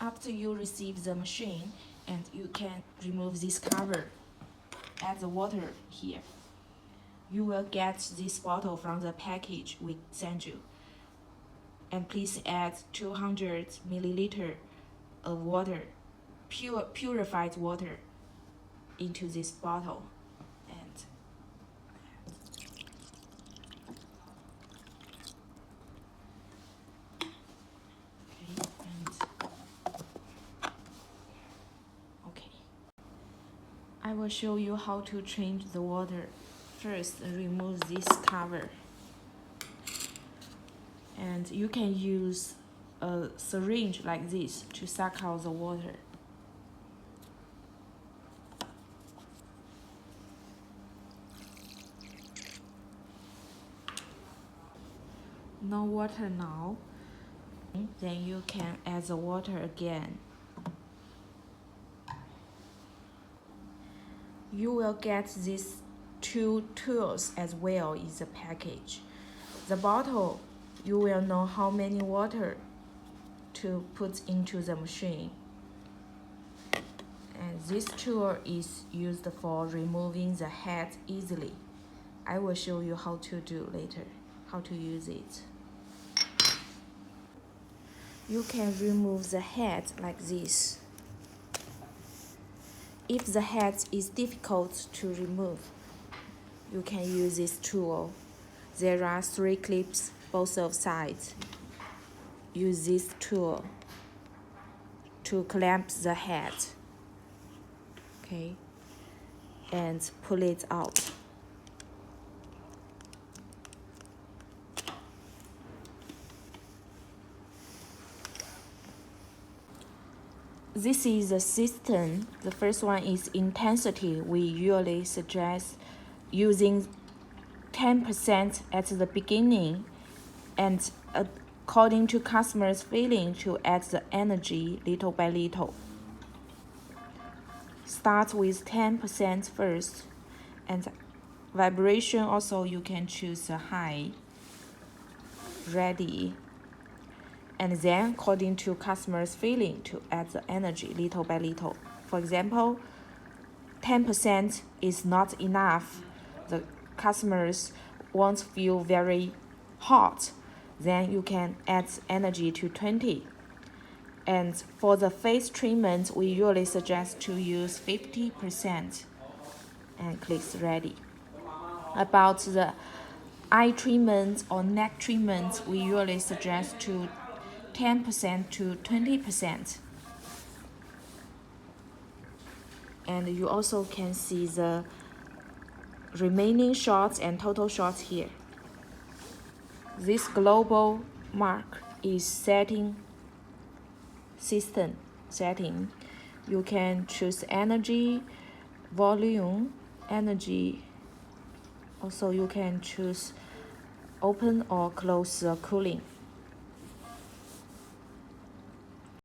After you receive the machine, and you can remove this cover, add the water here. You will get this bottle from the package we send you. And please add 200 milliliter of water, purified water, into this bottle. I will show you how to change the water. First, remove this cover. And you can use a syringe like this to suck out the water. No water now. Then you can add the water again. You will get these two tools as well in the package. The bottle, you will know how many water to put into the machine. And this tool is used for removing the head easily. I will show you how to do later, how to use it. You can remove the head like this. If the head is difficult to remove, you can use this tool. There are 3 clips both sides. Use this tool to clamp the head. Okay, and pull it out. This is the system. The first one is intensity. We usually suggest using 10% at the beginning, and according to customers' feeling, to add the energy little by little. Start with 10% first, and vibration also you can choose a high. Ready. And then according to customers' feeling, to add the energy little by little. For example, 10% is not enough. The customers won't feel very hot. Then you can add energy to 20. And for the face treatment, we usually suggest to use 50%. And click ready. About the eye treatment or neck treatment, we usually suggest to 10% to 20%. And you also can see the remaining shots and total shots here. This global mark is setting system setting. You can choose energy, volume, energy. Also you can choose open or close the cooling.